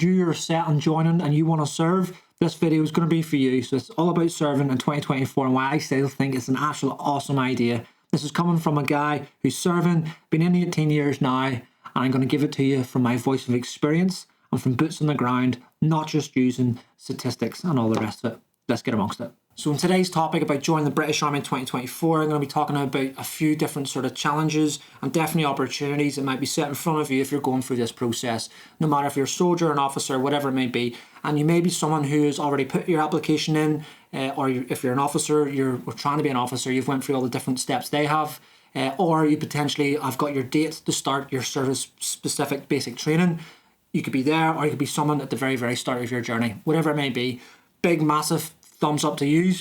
You're set on joining and you want to serve, this video is going to be for you. So it's all about serving in 2024 and why I still think it's an absolute awesome idea. This is coming from a guy who's serving, been in 18 years now, and I'm going to give it to you from my voice of experience and from boots on the ground, not just using statistics and all the rest of it. Let's get amongst it. So in today's topic about joining the British Army in 2024, I'm going to be talking about a few different sort of challenges and definitely opportunities that might be set in front of you if you're going through this process, no matter if you're a soldier, an officer, whatever it may be. And you may be someone who has already put your application in, or if you're an officer, you're trying to be an officer, you've went through all the different steps they have, or you potentially have got your date to start your service-specific basic training. You could be there, or you could be someone at the very, very start of your journey, whatever it may be. Big, massive thumbs up to you,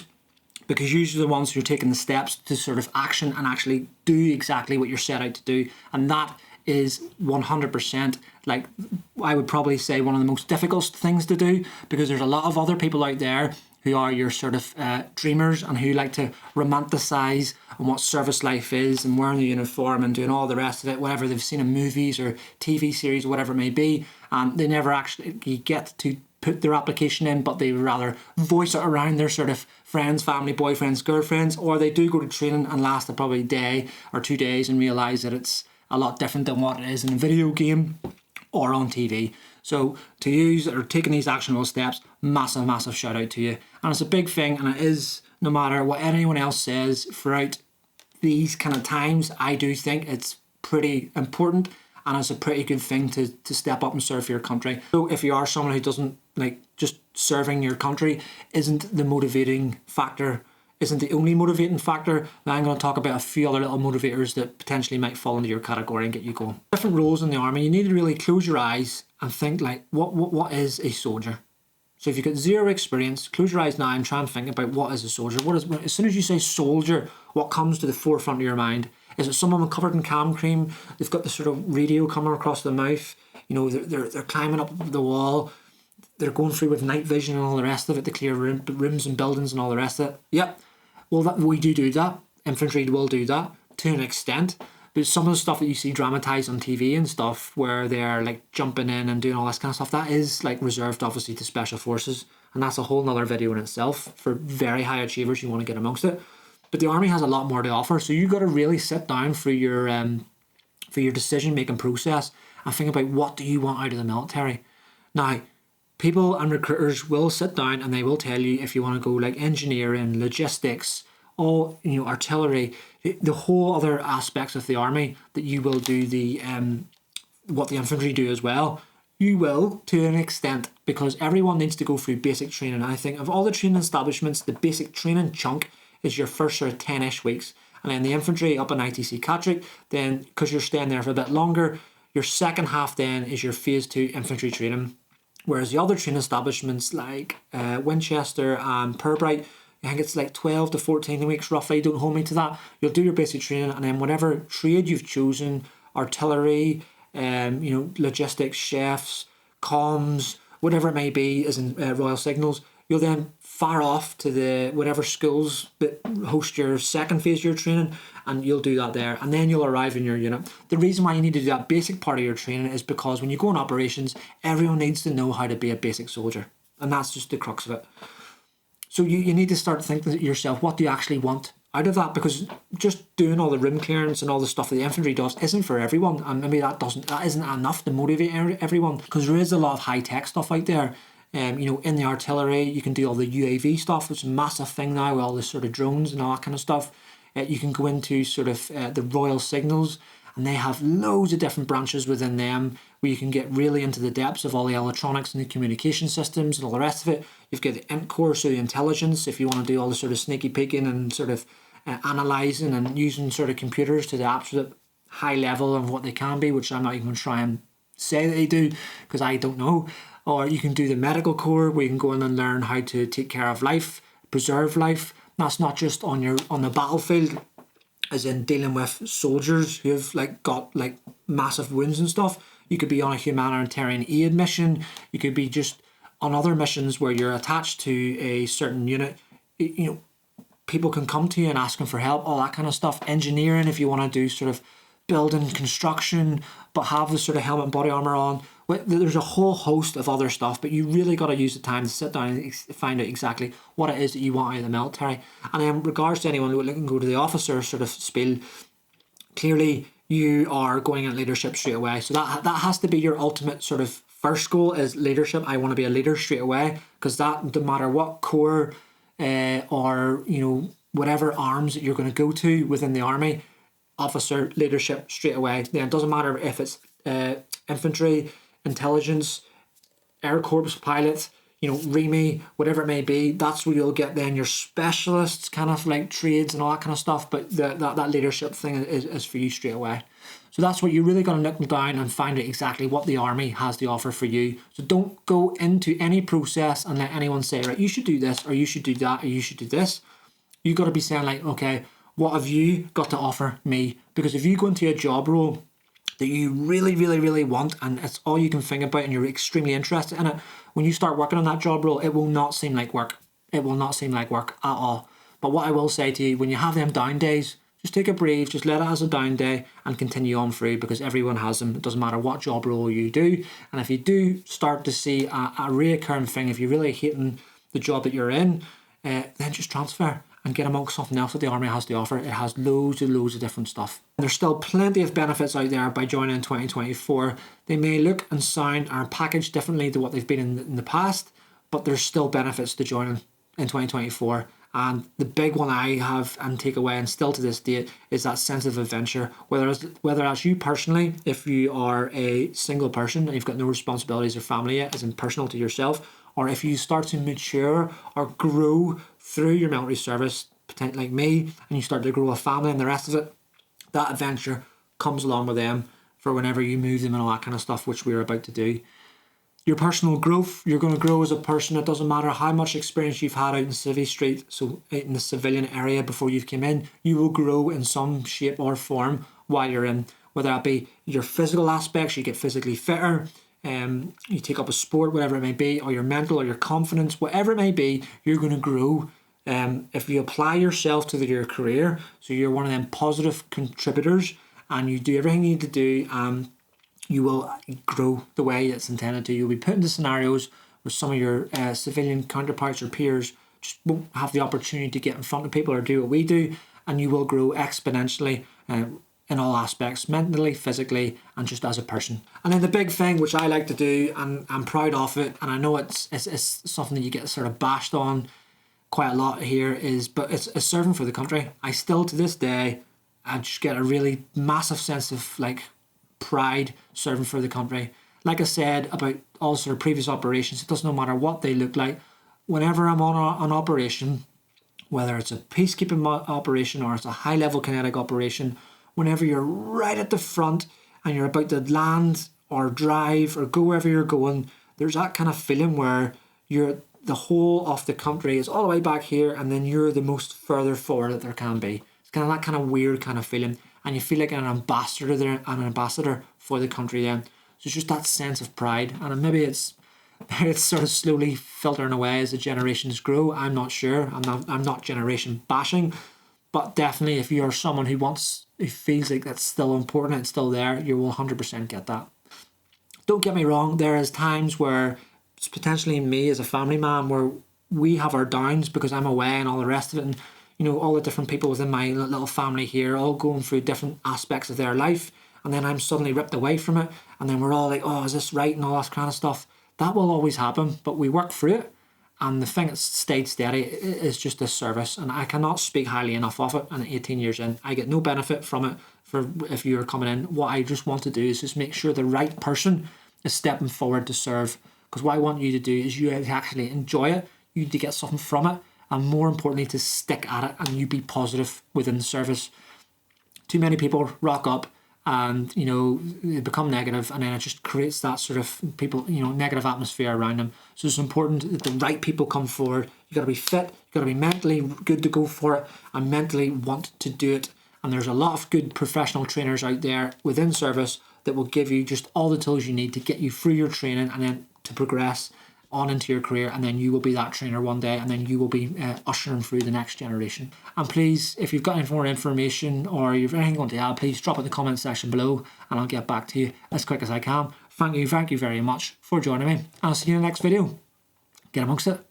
because you're the ones who are taking the steps to sort of action and actually do exactly what you're set out to do. And that is 100%, like, I would probably say one of the most difficult things to do, because there's a lot of other people out there who are your sort of dreamers and who like to romanticize on what service life is and wearing the uniform and doing all the rest of it, whatever they've seen in movies or TV series, whatever it may be, and they never actually get to put their application in, but they rather voice it around their sort of friends, family, boyfriends, girlfriends, or they do go to training and last probably a day or 2 days and realise that it's a lot different than what it is in a video game or on TV. So to use or taking these actionable steps, massive, massive shout out to you. And it's a big thing, and it is, no matter what anyone else says throughout these kind of times, I do think it's pretty important and it's a pretty good thing to step up and serve for your country. So if you are someone who doesn't like, just serving your country isn't the motivating factor, isn't the only motivating factor, then I'm going to talk about a few other little motivators that potentially might fall into your category and get you going. Different roles in the army, you need to really close your eyes and think like, what is a soldier? So if you've got zero experience, close your eyes now and try and think about what is a soldier. As soon as you say soldier, what comes to the forefront of your mind? Is it someone covered in cam cream? They've got the sort of radio coming across the mouth. You know, they're climbing up the wall. They're going through with night vision and all the rest of it to clear rooms and buildings and all the rest of it. Yep. Well, we do that. Infantry will do that to an extent. But some of the stuff that you see dramatised on TV and stuff where they're like jumping in and doing all this kind of stuff, that is like reserved obviously to special forces. And that's a whole nother video in itself for very high achievers who want to get amongst it. But the army has a lot more to offer. So you've got to really sit down for your decision-making process and think about what do you want out of the military. Now, people and recruiters will sit down and they will tell you if you want to go like engineering, logistics, all, you know, artillery, the whole other aspects of the army, that you will do the what the infantry do as well. You will, to an extent, because everyone needs to go through basic training. I think of all the training establishments, the basic training chunk is your first sort of 10-ish weeks. And then the infantry up in ITC Catterick, then because you're staying there for a bit longer, your second half then is your phase 2 infantry training. Whereas the other training establishments like Winchester and Purbright, I think it's like 12 to 14 weeks roughly, don't hold me to that. You'll do your basic training and then whatever trade you've chosen, artillery, logistics, chefs, comms, whatever it may be, as in Royal Signals, you'll then fire off to the whatever schools that host your second phase of your training, and you'll do that there, and then you'll arrive in your unit. The reason why you need to do that basic part of your training is because when you go on operations, everyone needs to know how to be a basic soldier, and that's just the crux of it. So you need to start thinking to yourself, what do you actually want out of that? Because just doing all the room clearance and all the stuff that the infantry does isn't for everyone, and maybe that isn't enough to motivate everyone, because there is a lot of high-tech stuff out there. In the artillery, you can do all the UAV stuff. It's a massive thing now with all the sort of drones and all that kind of stuff. You can go into sort of the Royal Signals, and they have loads of different branches within them where you can get really into the depths of all the electronics and the communication systems and all the rest of it. You've got the int core, so the intelligence, if you want to do all the sort of sneaky peeking and sort of analysing and using sort of computers to the absolute high level of what they can be, which I'm not even going to try and say that they do because I don't know. Or you can do the medical core where you can go in and learn how to take care of life, preserve life. That's not just on the battlefield, as in dealing with soldiers who have got massive wounds and stuff. You could be on a humanitarian aid mission. You could be just on other missions where you're attached to a certain unit. People can come to you and asking for help, all that kind of stuff. Engineering, if you want to do sort of building construction, but have the sort of helmet and body armour on. There's a whole host of other stuff, but you really got to use the time to sit down and find out exactly what it is that you want out of the military. And in regards to anyone who can go to the officer sort of spiel, clearly you are going in leadership straight away. So that has to be your ultimate sort of first goal is leadership. I want to be a leader straight away, because that, no matter what corps or whatever arms that you're going to go to within the army, officer leadership straight away. Then it doesn't matter if it's infantry, intelligence, air corps pilot, REME, whatever it may be. That's where you'll get then your specialists, kind of like trades and all that kind of stuff. But that leadership thing is for you straight away. So that's what you really got to look down and find out exactly what the army has to offer for you. So don't go into any process and let anyone say, right, you should do this, or you should do that, or you should do this. You got to be saying like, okay, what have you got to offer me? Because if you go into a job role that you really, really, really want, and it's all you can think about, and you're extremely interested in it, when you start working on that job role, it will not seem like work. It will not seem like work at all. But what I will say to you, when you have them down days, just take a breathe, just let it as a down day and continue on through, because everyone has them. It doesn't matter what job role you do. And if you do start to see a reoccurring thing, if you're really hating the job that you're in, then just transfer and get amongst something else that the army has to offer. It has loads of different stuff. And there's still plenty of benefits out there by joining in 2024. They may look and sound and packaged differently to what they've been in the past, but there's still benefits to joining in 2024. And the big one I have and take away, and still to this date, is that sense of adventure. Whether that's you personally, if you are a single person and you've got no responsibilities or family yet, as in personal to yourself, or if you start to mature or grow through your military service, potentially like me, and you start to grow a family and the rest of it, that adventure comes along with them for whenever you move them and all that kind of stuff, which we're about to do. Your personal growth, you're going to grow as a person. It doesn't matter how much experience you've had out in Civvy Street, so in the civilian area before you've come in, you will grow in some shape or form while you're in, whether that be your physical aspects, you get physically fitter, you take up a sport, whatever it may be, or your mental or your confidence, whatever it may be, you're going to grow. If you apply yourself to your career, so you're one of them positive contributors and you do everything you need to do, you will grow the way it's intended to. You'll be put into scenarios where some of your civilian counterparts or peers just won't have the opportunity to get in front of people or do what we do, and you will grow exponentially in all aspects, mentally, physically, and just as a person. And then the big thing, which I like to do, and I'm proud of it, and I know it's something that you get sort of bashed on quite a lot here, but it's serving for the country. I still, to this day, I just get a really massive sense of like pride serving for the country. Like I said about all sort of previous operations, it doesn't matter what they look like. Whenever I'm on an operation, whether it's a peacekeeping operation or it's a high-level kinetic operation, whenever you're right at the front and you're about to land or drive or go wherever you're going, there's that kind of feeling where the whole of the country is all the way back here, and then you're the most further forward that there can be. It's kind of that kind of weird kind of feeling, and you feel like an ambassador there, an ambassador for the country then. So it's just that sense of pride, and maybe it's sort of slowly filtering away as the generations grow. I'm not sure. I'm not generation bashing, but definitely if you're someone who feels like that's still important, it's still there, you will 100% get that. Don't get me wrong, there is times where it's potentially me as a family man where we have our downs because I'm away and all the rest of it, and all the different people within my little family here all going through different aspects of their life, and then I'm suddenly ripped away from it, and then we're all like, oh, is this right, and all that kind of stuff. That will always happen, but we work through it, and the thing that's stayed steady is just this service, and I cannot speak highly enough of it. And 18 years in, I get no benefit from it. For if you're coming in, what I just want to do is just make sure the right person is stepping forward to serve, because what I want you to do is you actually enjoy it, you need to get something from it, and more importantly to stick at it and you be positive within the service. Too many people rock up and they become negative, and then it just creates that sort of people negative atmosphere around them. So it's important that the right people come forward. You got to be fit, you got to be mentally good to go for it, and mentally want to do it. And there's a lot of good professional trainers out there within service that will give you just all the tools you need to get you through your training and then to progress on into your career, and then you will be that trainer one day, and then you will be ushering through the next generation. And please, if you've got any more information or you've anything you want to add, please drop it in the comment section below and I'll get back to you as quick as I can. thank you very much for joining me. I'll see you in the next video. Get amongst it.